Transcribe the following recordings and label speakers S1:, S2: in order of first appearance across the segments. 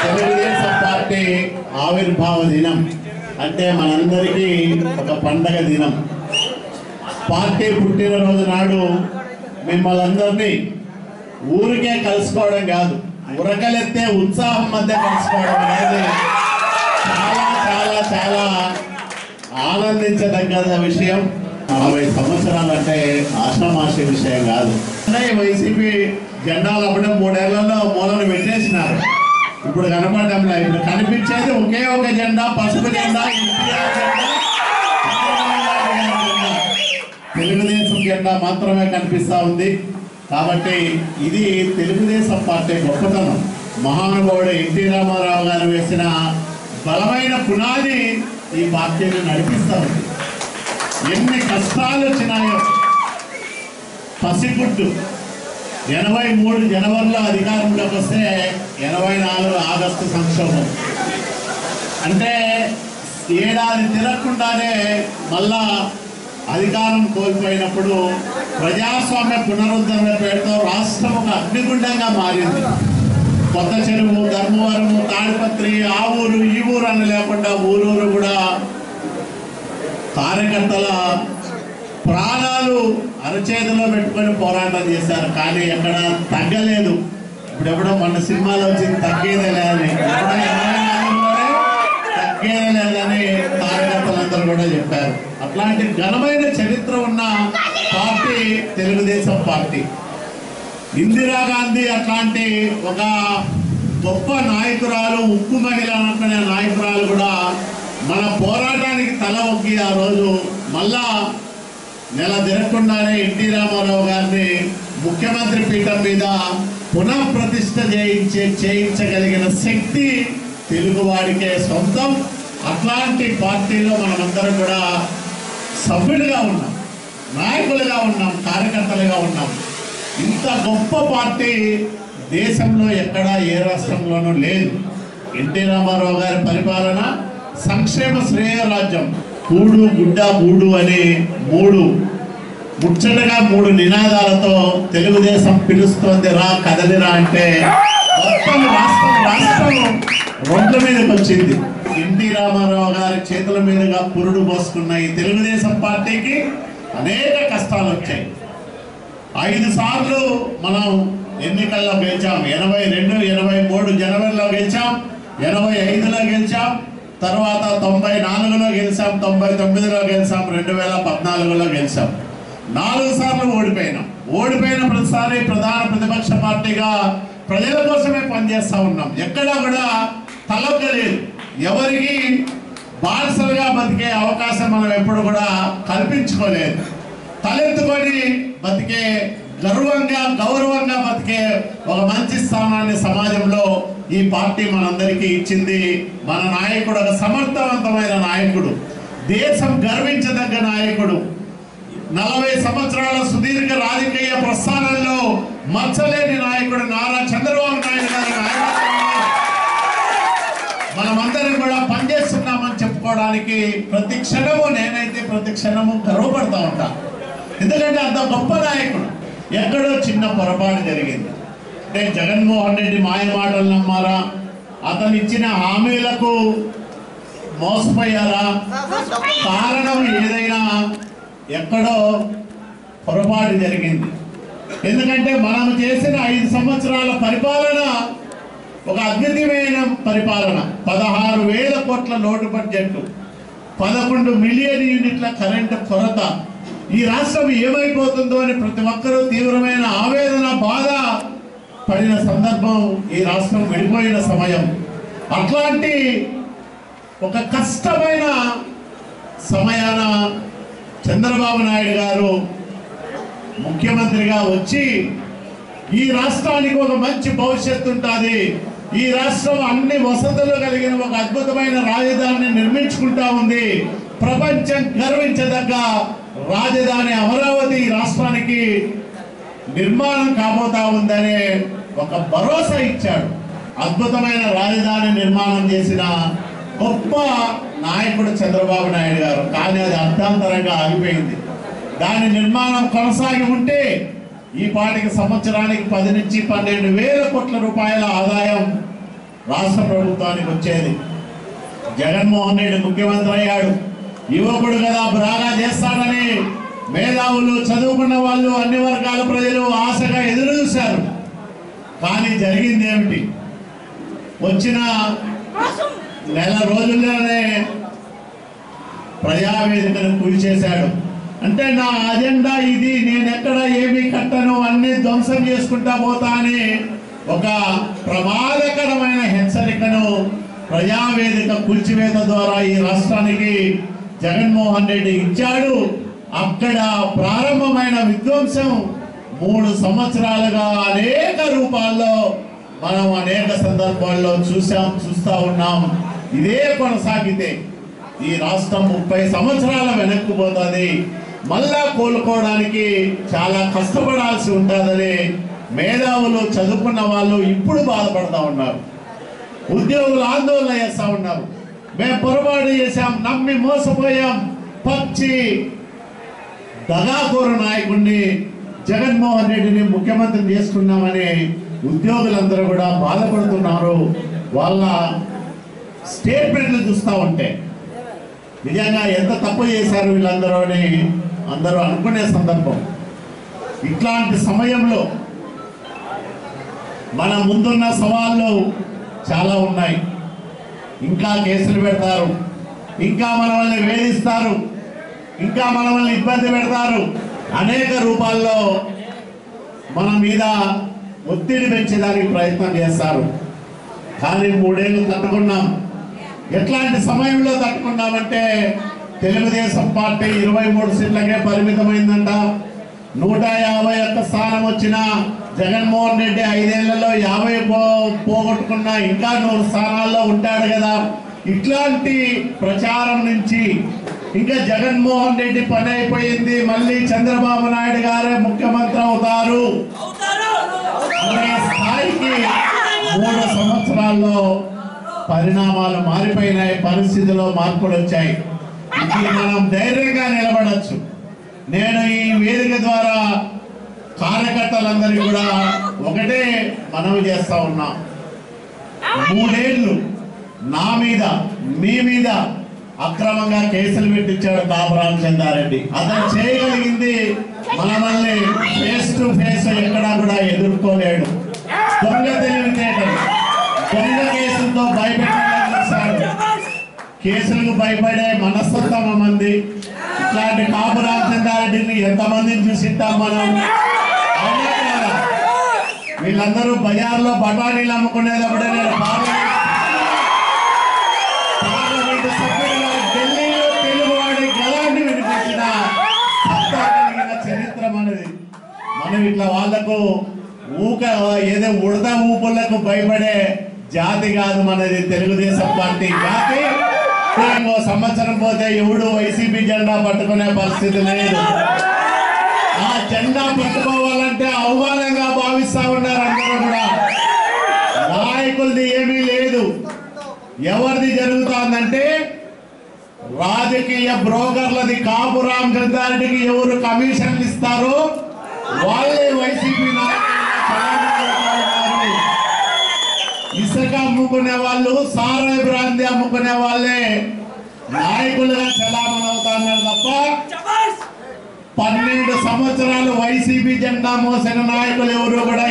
S1: Telugu Desam party ఆవిర్భావ దినం అంటే మనందరికీ ఒక పండగ దినం. పార్టీ పుట్టినరోజు నాడు మిమ్మల్ని అందరినీ ఊరికే కలుసుకోవడం కాదు, ఉరకలెత్తే ఉత్సాహం మధ్య కలుసుకోవడం అనేది చాలా చాలా చాలా ఆనందించదగ్గ విషయం. 40 సంవత్సరాలు అంటే ఆషామాషి విషయం కాదు. వైసీపీ జెండాలు అప్పుడే 3 ఏళ్లలో మూలను పెట్టేసినారు. ఇప్పుడు కనపడడంలా. ఇప్పుడు కనిపించేది ఒకే ఒక జెండా, పసుపు జెండా, తెలుగుదేశం జెండా మాత్రమే కనిపిస్తూ ఉంది. కాబట్టి ఇది తెలుగుదేశం పార్టీ గొప్పతనం. మహానుభావుడు ఎన్టీ రామారావు గారు వేసిన బలమైన పునాది ఈ పార్టీని నడిపిస్తూ ఉంది. ఎన్ని కష్టాలు వచ్చినాయో. పసిగుడ్డు 83 జనవరిలో అధికారంలోకి వస్తే 84 ఆగస్టు సంక్షోభం. అంటే ఏడాది తిరగకుండానే మళ్ళా అధికారం కోల్పోయినప్పుడు ప్రజాస్వామ్య పునరుద్ధరణ పేరుతో రాష్ట్రం ఒక అగ్నిగుండంగా మారింది. కొత్త చెరువు, ధర్మవరం, తాడిపత్రి, ఆ ఊరు ఈ ఊరు అని లేకుండా ఊరూరు కూడా కార్యకర్తల ప్రాణాలు అరచేతిలో పెట్టుకొని పోరాటం చేశారు. కానీ ఎక్కడ తగ్గలేదు. ఇప్పుడెప్పుడో మన సినిమాలో వచ్చింది తగ్గేదే లేదని, తగ్గేదే లేదని కార్యకర్తలందరూ కూడా చెప్పారు. అట్లాంటి ఘనమైన చరిత్ర ఉన్న పార్టీ తెలుగుదేశం పార్టీ. ఇందిరాగాంధీ అట్లాంటి ఒక గొప్ప నాయకురాలు, ఉక్కు మహిళ అనుకునే నాయకురాలు కూడా మన పోరాటానికి తల ఒగ్గి ఆ రోజు మళ్ళా నెల తిరగకుండానే ఎన్టీ రామారావు గారిని ముఖ్యమంత్రి పీఠం మీద పునః ప్రతిష్ఠ చేయించగలిగిన శక్తి తెలుగువాడికే సొంతం. అట్లాంటి పార్టీలో మనమందరం కూడా సభ్యులుగా ఉన్నాం, నాయకులుగా ఉన్నాం, కార్యకర్తలుగా ఉన్నాం. ఇంత గొప్ప పార్టీ దేశంలో ఎక్కడా ఏ రాష్ట్రంలోనూ లేదు. ఎన్టీ రామారావు గారి పరిపాలన సంక్షేమ శ్రేయ రాజ్యం. కూడు గుడ్డ గూడు అనే ముచ్చటగా 3 నినాదాలతో తెలుగుదేశం పిలుస్తోంది రా కదలిరా అంటే మొత్తం రాష్ట్రం రోడ్ల మీదకి వచ్చింది. ఎన్టీ రామారావు గారి చేతుల మీదుగా పురుడు పోసుకున్న ఈ తెలుగుదేశం పార్టీకి అనేక కష్టాలు వచ్చాయి. 5 సార్లు మనం ఎన్నికల్లో గెలిచాం. 82, 83 జనవరిలో గెలిచాం, 85లో గెలిచాం, తర్వాత 94లో గెలిచాం, 99లో గెలిచాం, 2014లో గెలిచాం. 4 సార్లు ఓడిపోయినాం. ఓడిపోయిన ప్రతిసారి ప్రధాన ప్రతిపక్ష పార్టీగా ప్రజల కోసమే పనిచేస్తూ ఉన్నాం. ఎక్కడా కూడా తలొగ్గలేదు. ఎవరికి బానిసలుగా బతికే అవకాశం మనం ఎప్పుడు కూడా కల్పించుకోలేదు. తలెత్తుకొని బతికే, గర్వంగా గౌరవంగా బతికే ఒక మంచి స్థానాన్ని సమాజంలో ఈ పార్టీ మనందరికీ ఇచ్చింది. మన నాయకుడు ఒక సమర్థవంతమైన నాయకుడు, దేశం గర్వించదగ్గ నాయకుడు. 40 సంవత్సరాల సుదీర్ఘ రాజకీయ ప్రస్థానంలో మచ్చలేని నాయకుడు నారా చంద్రబాబు నాయుడు గారి నాయకత్వంలో మనమందరం కూడా పనిచేస్తున్నామని చెప్పుకోవడానికి ప్రతి క్షణము, నేనైతే ప్రతి క్షణము గర్వపడతా ఉంటా. ఎందుకంటే అంత గొప్ప నాయకుడు. ఎక్కడో చిన్న పొరపాటు జరిగింది అంటే జగన్మోహన్ రెడ్డి మాయ మాటలు నమ్మారా, అతను ఇచ్చిన హామీలకు మోసపోయారా, కారణం ఏదైనా ఎక్కడో పొరపాటు జరిగింది. ఎందుకంటే మనం చేసిన 5 సంవత్సరాల పరిపాలన ఒక అద్భుతమైన పరిపాలన. 16,000 కోట్ల లోటు బడ్జెట్, 11 మిలియన్ యూనిట్ల కరెంటు కొరత. ఈ రాష్ట్రం ఏమైపోతుందో అని ప్రతి ఒక్కరూ తీవ్రమైన ఆవేదన, బాధ పడిన సందర్భం ఈ రాష్ట్రం వెళ్ళిపోయిన సమయం. అట్లాంటి ఒక కష్టమైన సమయాన చంద్రబాబు నాయుడు గారు ముఖ్యమంత్రిగా వచ్చి ఈ రాష్ట్రానికి ఒక మంచి భవిష్యత్తు ఉంటుంది, ఈ రాష్ట్రం అన్ని వసతులు కలిగిన ఒక అద్భుతమైన రాజధానిని నిర్మించుకుంటా ఉంది, ప్రపంచం గర్వించదగ్గ రాజధాని అమరావతి రాష్ట్రానికి నిర్మాణం కాబోతా ఉందనే ఒక భరోసా ఇచ్చాడు. అద్భుతమైన రాజధాని నిర్మాణం చేసిన గొప్ప నాయకుడు చంద్రబాబు నాయుడు గారు. కానీ అది అర్థాంతరంగా ఆగిపోయింది. దాని నిర్మాణం కొనసాగి ఉంటే ఈ పాటికి సంవత్సరానికి 10 నుంచి 12 వేల కోట్ల రూపాయల ఆదాయం రాష్ట్ర ప్రభుత్వానికి వచ్చేది. జగన్మోహన్ రెడ్డి ముఖ్యమంత్రి అయ్యాడు, యువకుడు కదా బాగా చేస్తాడని మేధావులు, చదువుకున్న వాళ్ళు, అన్ని వర్గాల ప్రజలు ఆశగా ఎదురు చూశారు. కానీ జరిగింది ఏమిటి? వచ్చిన నెల రోజుల్లోనే ప్రజావేదికను కూల్చేశాడు. అంటే నా అజెండా ఇది, నేను ఎక్కడ ఏమీ కట్టను, అన్ని ధ్వంసం చేసుకుంటా పోతా అని ఒక ప్రమాదకరమైన హెచ్చరికను ప్రజావేదిక కూల్చివేత ద్వారా ఈ రాష్ట్రానికి జగన్మోహన్ రెడ్డి ఇచ్చాడు. అక్కడ ప్రారంభమైన విధ్వంసం 3 సంవత్సరాలుగా అనేక రూపాల్లో మనం అనేక సందర్భాల్లో చూస్తా ఉన్నాం. ఇదే కొనసాగితే ఈ రాష్ట్రం 30 సంవత్సరాల వెనక్కి పోతుంది. మళ్ళా కోలుకోవడానికి చాలా కష్టపడాల్సి ఉంటుందని మేధావులు, చదువుకున్న వాళ్ళు ఇప్పుడు బాధపడతా ఉన్నారు. ఉద్యోగులు ఆందోళన చేస్తా ఉన్నారు. మేము పొరపాటు చేశాం, నమ్మి మోసపోయాం, పచ్చి దగాకోరు నాయకుడిని జగన్మోహన్ రెడ్డిని ముఖ్యమంత్రి చేసుకున్నామని ఉద్యోగులందరూ కూడా బాధపడుతున్నారు. వాళ్ళ స్టేట్మెంట్లు చూస్తూ ఉంటే నిజంగా ఎంత తప్పు చేశారు వీళ్ళందరూ అని అందరూ అనుకునే సందర్భం. ఇట్లాంటి సమయంలో మన ముందున్న సవాళ్ళు చాలా ఉన్నాయి. ఇంకా కేసులు పెడతారు, ఇంకా మనల్ని వేధిస్తారు, ఇంకా మనల్ని ఇబ్బంది పెడతారు. అనేక రూపాల్లో మన మీద ఒత్తిడి పెంచేదానికి ప్రయత్నం చేస్తారు. కానీ 3 ఏళ్ళు తట్టుకున్నాం. ఎట్లాంటి సమయంలో తట్టుకున్నామంటే తెలుగుదేశం పార్టీ 23 సీట్లకే పరిమితమైందంట. 151 స్థానం వచ్చిన జగన్మోహన్ రెడ్డి 5 ఏళ్లలో 50 పోగొట్టుకున్నా, ఇంకా 100 స్థానాల్లో ఉంటాడు కదా. ఇట్లాంటి ప్రచారం నుంచి ఇంకా జగన్మోహన్ రెడ్డి పని అయిపోయింది, మళ్ళీ చంద్రబాబు నాయుడు గారే ముఖ్యమంత్రి అవుతారు అనే స్థాయికి 3 సంవత్సరాల్లో పరిణామాలు మారిపోయినాయి, పరిస్థితుల్లో మార్పులు వచ్చాయి. ఇది మనం ధైర్యంగా నిలబడచ్చు. నేను ఈ వేదిక ద్వారా కార్యకర్తలందరికీ కూడా ఒకటే మనవి చేస్తా ఉన్నా. 3 ఏళ్ళు నా మీద, మీ మీద అక్రమంగా కేసులు పెట్టించాడు కాపు రామచంద్రారెడ్డి. అతను చేయగలిగింది మనల్ని ఫేస్ టు ఫేస్ ఎక్కడా కూడా ఎదుర్కోలేడు. దొంగ తెలివితేటలు, దొంగ కేసులతో భయపెట్టాలని చూశాడు. కేసులకు భయపడే మనస్తత్వం మంది. ఇట్లాంటి కాపు రామచంద్రారెడ్డిని ఎంతమందిని చూసిద్దాం మనం. వీళ్ళందరూ బజార్లో బఠానీలు అమ్ముకునేటప్పుడే నేను పార్లమెంటు సభ్యుడిగా ఢిల్లీలో తెలుగువాడి గలాన్ని వినిపించిన కలిగిన చరిత్ర మనది. మనం ఇట్లా వాళ్లకు ఏదో ఉడత ఊపులకు భయపడే జాతి కాదు మనది. తెలుగుదేశం పార్టీ జాతి. ఇంకో సంవత్సరం పోతే ఎవడు వైసీపీ జెండా పట్టుకునే పరిస్థితి లేదు. ఆ జెండా పట్టుకోవాలంటే అవమానంగా భావిస్తా ఉన్నారు అందరూ కూడా. నాయకులది ఏమీ లేదు. ఎవరిది జరుగుతుందంటే రాజకీయ బ్రోకర్లది. కాపు రామచంద్రారెడ్డికి ఎవరు కమిషన్లు ఇస్తారో వాళ్ళే వైసీపీ నాయకులు. ఇసుక అమ్ముకునే వాళ్ళు, సారాయి బ్రాంతి అమ్ముకునే వాళ్ళే నాయకులుగా చలామణి అవుతున్నారు తప్ప 12 సంవత్సరాలు వైసీపీ జెండా మోసిన నాయకులు ఎవరు కూడా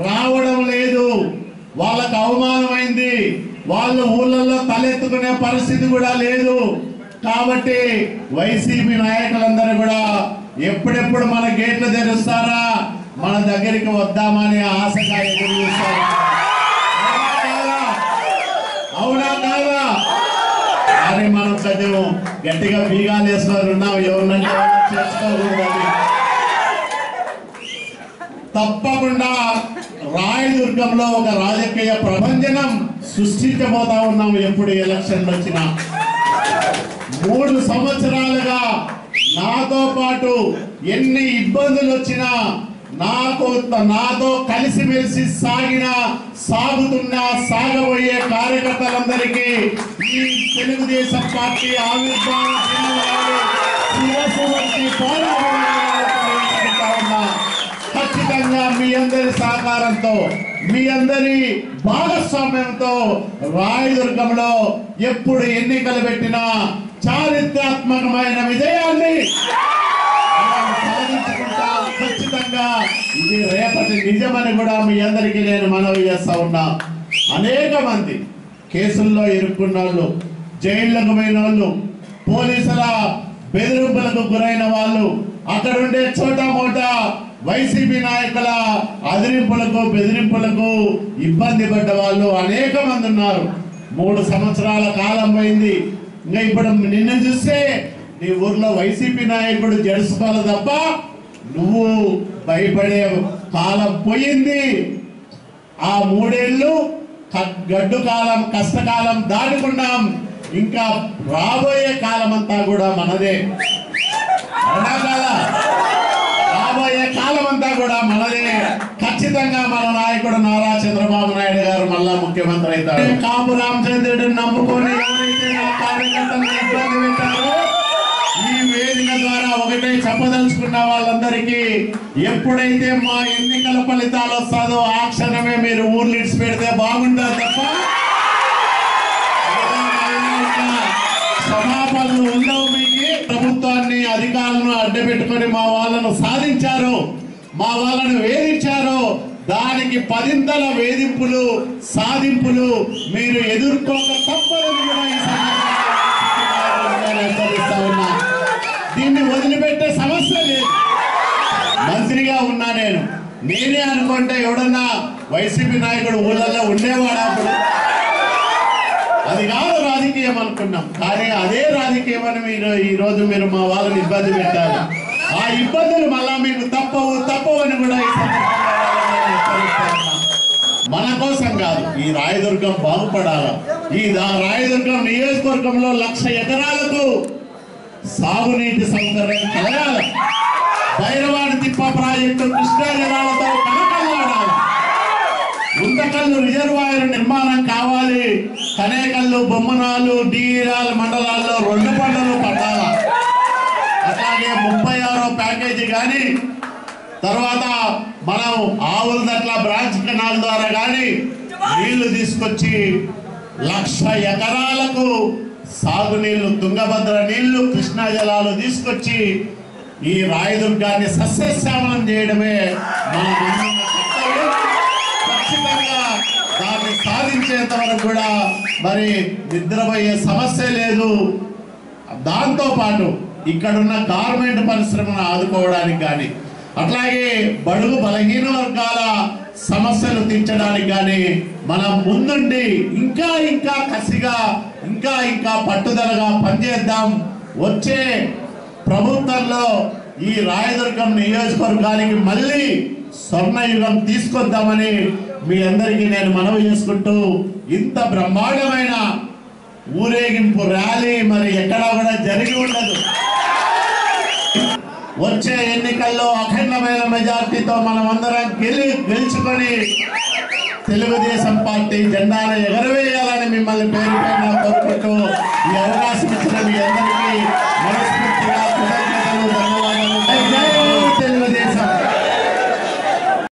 S1: రావడం లేదు. వాళ్ళకు అవమానమైంది. వాళ్ళు ఊళ్ళల్లో తలెత్తుకునే పరిస్థితి కూడా లేదు. కాబట్టి వైసీపీ నాయకులందరూ కూడా ఎప్పుడెప్పుడు మన గేట్లు తెరుస్తారా, మన దగ్గరికి వద్దామని ఆశగా ఎదురు చూస్తారు. అవునా కాదా? కానీ మనం కొంచెం గట్టిగా బీగాలు వేసుకొని ఉన్నాం. ఎవరినంటే చేసుకోకూడదని. తప్పకుండా రాయదుర్గంలో ఒక రాజకీయ ప్రభంజనం సృష్టించబోతా ఉన్నాం. ఎప్పుడు ఎలక్షన్లు వచ్చినా 3 సంవత్సరాలుగా నాతో పాటు ఎన్ని ఇబ్బందులు వచ్చినా నాతో కలిసిమెలిసి సాగబోయే కార్యకర్తలందరికీ ఈ తెలుగుదేశం పార్టీ ఆవిర్భావం ఖచ్చితంగా ఖచ్చితంగా మీ అందరి సహకారంతో మీ అందరి భాగస్వామ్యంతో రాయదుర్గంలో ఎప్పుడు ఎన్నికలు పెట్టినా చారిత్రాత్మకమైన విజయాన్ని సాధించుకుంటాం ఖచ్చితంగా. ఇది రేపటి నిజమని కూడా మీ అందరికీ నేను మనవి చేస్తా ఉన్నా. అనేక మంది కేసుల్లో ఇరుక్కున్న వాళ్ళు, జైళ్లకు పోయిన వాళ్ళు, పోలీసుల బెదిరింపులకు గురైన వాళ్ళు, అక్కడుండే చోటా మోటా వైసీపీ నాయకుల అదిరింపులకు బెదిరింపులకు ఇబ్బంది పడ్డ వాళ్ళు అనేక మంది ఉన్నారు. 3 సంవత్సరాల కాలం పోయింది. ఇంకా ఇప్పుడు నిన్ను చూస్తే నీ ఊర్లో వైసీపీ నాయకుడు జడుసుకోవాలి తప్ప నువ్వు భయపడే కాలం పోయింది. ఆ 3 ఏళ్ళు గడ్డు కాలం, కష్టకాలం దాటుకున్నాం. ఇంకా రాబోయే కాలం అంతా కూడా మనదే. రాబోయే కాలం అంతా కూడా మనదే. ఖచ్చితంగా మన నాయకుడు నారా చంద్రబాబు నాయుడు గారు మళ్ళా ముఖ్యమంత్రి అవుతారు. కాపు రామచంద్రుడిని నమ్ముకొని ఎవరైతే నా కార్యకర్తలను ఇబ్బంది పెట్టారో ఈ వేదిక ద్వారా ఒకటే చెప్పదలుచుకున్న వాళ్ళందరికీ, ఎప్పుడైతే మా ఎన్నికల ఫలితాలు వస్తాదో ఆ క్షణమే మీరు ఊర్లు ఇడిచి పెడితే బాగుంటారు తప్ప క్షమాపణలు ఉండవు. మీకు ప్రభుత్వాన్ని అధికారులను అడ్డపెట్టుకొని మా వాళ్ళను సాధించారు, మా వాళ్ళను వేధించారు. దానికి 10ంతల వేధింపులు సాధింపులు మీరు ఎదుర్కోక తప్పదని కూడా ఈ సందర్భంగా హెచ్చరిస్తా ఉన్నా. దీన్ని వదిలిపెట్టే సమస్య లేదు. మంత్రిగా ఉన్నా నేనే అనుకుంటే ఎవడన్నా వైసీపీ నాయకుడు ఊళ్ళల్లో ఉండేవాడా? అప్పుడు అది కాదు రాజకీయం అనుకున్నాం. కానీ అదే రాజకీయం అని మీరు ఈరోజు మీరు మా వాళ్ళని ఇబ్బంది పెట్టారు. ఆ ఇబ్బందులు మళ్ళా మీకు తప్పవని కూడా ఈ మన కోసం కాదు, ఈ రాయదుర్గం బాగుపడాల. ఈ రాయదుర్గం నియోజకవర్గంలో 1,00,000 ఎకరాలకు సాగునీటి సౌకర్యం కలగాలి. భైరవాడి తిప్ప ప్రాజెక్టు కృష్ణా జలాలతో కనకల్లాడాలి. గుంతకల్లు రిజర్వాయర్ నిర్మాణం కావాలి. కనేకల్లు, బొమ్మనాలు, డీరాల మండలాల్లో 2 పంటలు పడాల. అట్లాగే 36వ ప్యాకేజీ కానీ తర్వాత మనం ఆవులదట్ల బ్రాంచ్ కెనాల్ ద్వారా కానీ నీళ్లు తీసుకొచ్చి 1,00,000 ఎకరాలకు సాగునీళ్లు, తుంగభద్ర నీళ్లు, కృష్ణా జలాలు తీసుకొచ్చి ఈ రాయదుర్గాన్ని సస్యశ్యామలం చేయడమే మన కర్తవ్యం. ఖచ్చితంగా దాన్ని సాధించేంత వరకు కూడా మరి నిద్రపోయే సమస్య లేదు. దాంతో పాటు ఇక్కడున్న గార్మెంట్ పరిశ్రమను ఆదుకోవడానికి కానీ అట్లాగే బడుగు బలహీన వర్గాల సమస్యలు తీర్చడానికి కానీ మనం ముందుండి ఇంకా కసిగా ఇంకా పట్టుదలగా పనిచేద్దాం. వచ్చే ప్రభుత్వంలో ఈ రాయదుర్గం నియోజకవర్గానికి మళ్ళీ స్వర్ణయుగం తీసుకొద్దామని మీ అందరికీ నేను మనవి చేసుకుంటూ, ఇంత బ్రహ్మాండమైన ఊరేగింపు ర్యాలీ మరి ఎక్కడా కూడా జరిగి ఉండదు. వచ్చే ఎన్నికల్లో అఖండమైన మెజార్టీతో మనం అందరం గెలుచుకొని తెలుగుదేశం పార్టీ జెండాను ఎగరవేయాలని మిమ్మల్ని పేరు